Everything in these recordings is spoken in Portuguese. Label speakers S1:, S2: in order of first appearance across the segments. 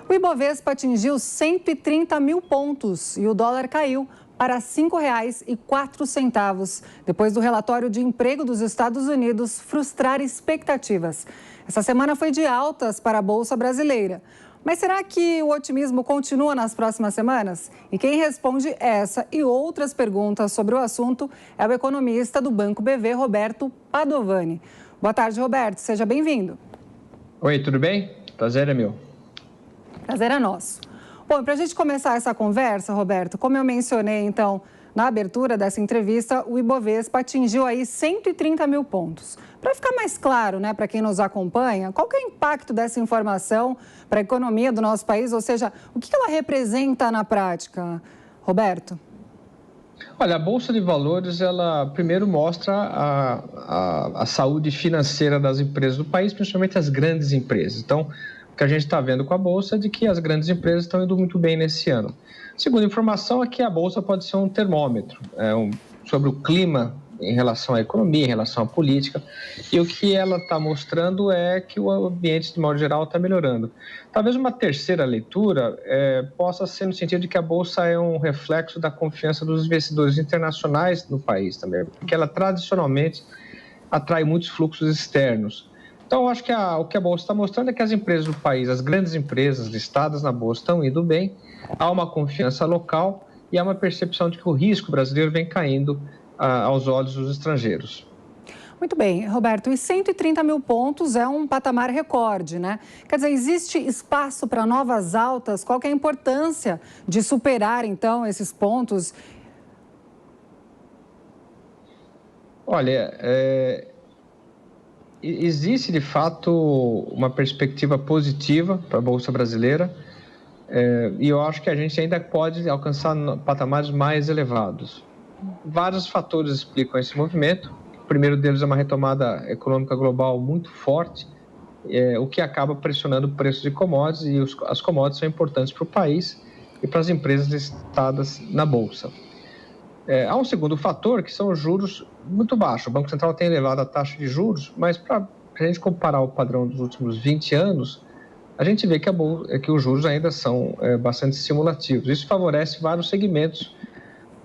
S1: O Ibovespa atingiu 130 mil pontos e o dólar caiu para R$ 5,04, depois do relatório de emprego dos Estados Unidos frustrar expectativas. Essa semana foi de altas para a Bolsa Brasileira. Mas será que o otimismo continua nas próximas semanas? E quem responde essa e outras perguntas sobre o assunto é o economista do Banco BV, Roberto Padovani. Boa tarde, Roberto. Seja bem-vindo.
S2: Oi, tudo bem? Prazer é meu.
S1: Prazer é nosso. Bom, para a gente começar essa conversa, Roberto, como eu mencionei, então, na abertura dessa entrevista, o Ibovespa atingiu aí 130 mil pontos. Para ficar mais claro, né, para quem nos acompanha, qual que é o impacto dessa informação para a economia do nosso país? Ou seja, o que ela representa na prática, Roberto?
S2: Olha, a Bolsa de Valores, ela primeiro mostra a saúde financeira das empresas do país, principalmente as grandes empresas. Então, o que a gente está vendo com a Bolsa é de que as grandes empresas estão indo muito bem nesse ano. A segunda informação é que a Bolsa pode ser um termômetro sobre o clima em relação à economia, em relação à política, e o que ela está mostrando é que o ambiente, de modo geral, está melhorando. Talvez uma terceira leitura possa ser no sentido de que a Bolsa é um reflexo da confiança dos investidores internacionais no país também, porque ela tradicionalmente atrai muitos fluxos externos. Então, eu acho que o que a Bolsa está mostrando é que as empresas do país, as grandes empresas listadas na Bolsa estão indo bem, há uma confiança local e há uma percepção de que o risco brasileiro vem caindo aos olhos dos estrangeiros.
S1: Muito bem, Roberto, e 130 mil pontos é um patamar recorde, né? Quer dizer, existe espaço para novas altas? Qual que é a importância de superar, então, esses pontos?
S2: Olha, existe, de fato, uma perspectiva positiva para a Bolsa Brasileira e eu acho que a gente ainda pode alcançar patamares mais elevados. Vários fatores explicam esse movimento. O primeiro deles é uma retomada econômica global muito forte, o que acaba pressionando o preço de commodities, e as commodities são importantes para o país e para as empresas listadas na Bolsa. Há um segundo fator, que são os juros muito baixos. O Banco Central tem elevado a taxa de juros, mas para a gente comparar o padrão dos últimos 20 anos, a gente vê que os juros ainda são bastante estimulativos. Isso favorece vários segmentos,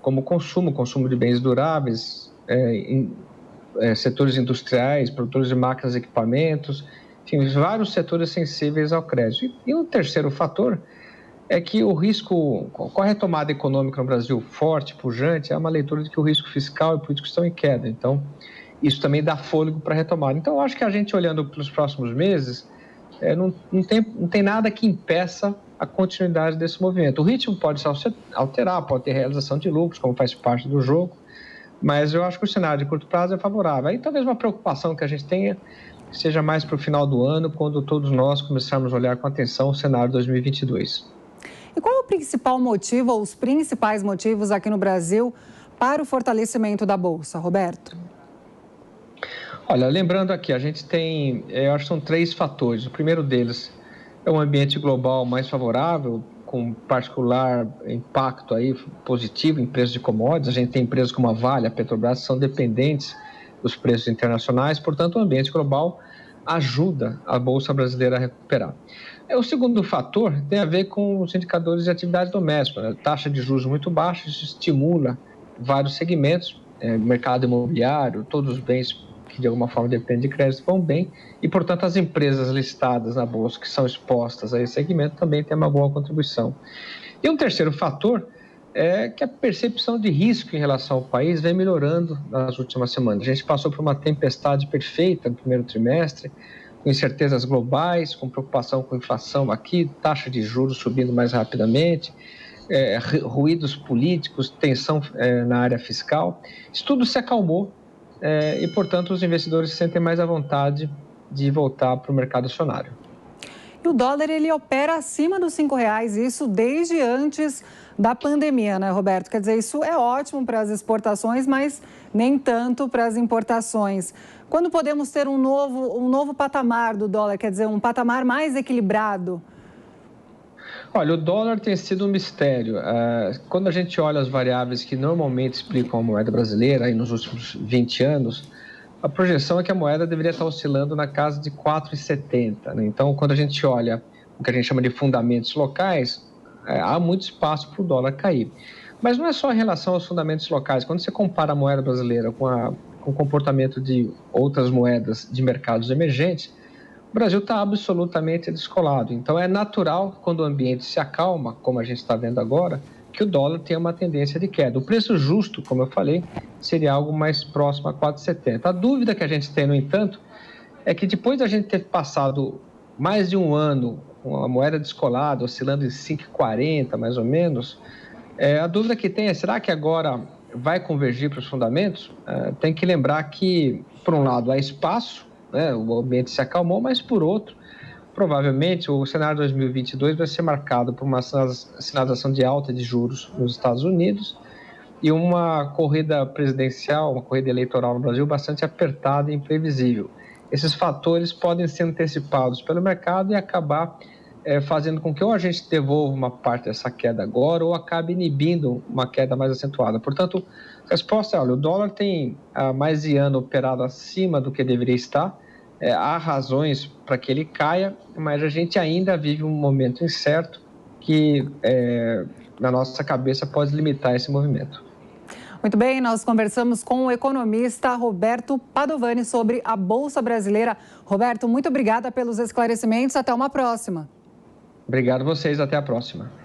S2: como consumo de bens duráveis, setores industriais, produtores de máquinas e equipamentos, enfim, vários setores sensíveis ao crédito. E um terceiro fator é que o risco, com a retomada econômica no Brasil forte, pujante, é uma leitura de que o risco fiscal e político estão em queda. Então, isso também dá fôlego para a retomada. Então, eu acho que a gente, olhando para os próximos meses, não tem nada que impeça a continuidade desse movimento. O ritmo pode se alterar, pode ter realização de lucros, como faz parte do jogo, mas eu acho que o cenário de curto prazo é favorável. Aí talvez uma preocupação que a gente tenha seja mais para o final do ano, quando todos nós começarmos a olhar com atenção o cenário 2022.
S1: E qual é o principal motivo, ou os principais motivos aqui no Brasil para o fortalecimento da Bolsa, Roberto?
S2: Olha, lembrando aqui, a gente tem, eu acho que são 3 fatores. O primeiro deles é um ambiente global mais favorável, com particular impacto aí positivo em preços de commodities. A gente tem empresas como a Vale, a Petrobras, que são dependentes dos preços internacionais, portanto, o ambiente global ajuda a Bolsa Brasileira a recuperar. O segundo fator tem a ver com os indicadores de atividade doméstica, né? Taxa de juros muito baixa, isso estimula vários segmentos, mercado imobiliário, todos os bens que de alguma forma dependem de crédito vão bem e, portanto, as empresas listadas na Bolsa que são expostas a esse segmento também têm uma boa contribuição. E um terceiro fator é que a percepção de risco em relação ao país vem melhorando nas últimas semanas. A gente passou por uma tempestade perfeita no primeiro trimestre, com incertezas globais, com preocupação com inflação aqui, taxa de juros subindo mais rapidamente, ruídos políticos, tensão na área fiscal. Isso tudo se acalmou e, portanto, os investidores se sentem mais à vontade de voltar para o mercado acionário.
S1: E o dólar, ele opera acima dos R$5, isso desde antes da pandemia, né, Roberto? Quer dizer, isso é ótimo para as exportações, mas nem tanto para as importações. Quando podemos ter um novo patamar do dólar, quer dizer, um patamar mais equilibrado?
S2: Olha, o dólar tem sido um mistério. Quando a gente olha as variáveis que normalmente explicam a moeda brasileira aí nos últimos 20 anos, a projeção é que a moeda deveria estar oscilando na casa de 4,70, né? Então, quando a gente olha o que a gente chama de fundamentos locais, há muito espaço para o dólar cair. Mas não é só em relação aos fundamentos locais. Quando você compara a moeda brasileira com o comportamento de outras moedas de mercados emergentes, o Brasil está absolutamente descolado. Então, é natural, quando o ambiente se acalma, como a gente está vendo agora, que o dólar tenha uma tendência de queda. O preço justo, como eu falei, seria algo mais próximo a 4,70. A dúvida que a gente tem, no entanto, é que depois da gente ter passado mais de um ano com a moeda descolada, oscilando em 5,40 mais ou menos, a dúvida que tem é, será que agora vai convergir para os fundamentos? Tem que lembrar que, por um lado, há espaço, né, o ambiente se acalmou, mas por outro, provavelmente o cenário de 2022 vai ser marcado por uma sinalização de alta de juros nos Estados Unidos e uma corrida presidencial, uma corrida eleitoral no Brasil bastante apertada e imprevisível. Esses fatores podem ser antecipados pelo mercado e acabar fazendo com que ou a gente devolva uma parte dessa queda agora ou acabe inibindo uma queda mais acentuada. Portanto, a resposta é, olha, o dólar tem há mais de ano operado acima do que deveria estar, há razões para que ele caia, mas a gente ainda vive um momento incerto que, na nossa cabeça, pode limitar esse movimento.
S1: Muito bem, nós conversamos com o economista Roberto Padovani sobre a Bolsa Brasileira. Roberto, muito obrigada pelos esclarecimentos. Até uma próxima.
S2: Obrigado a vocês. Até a próxima.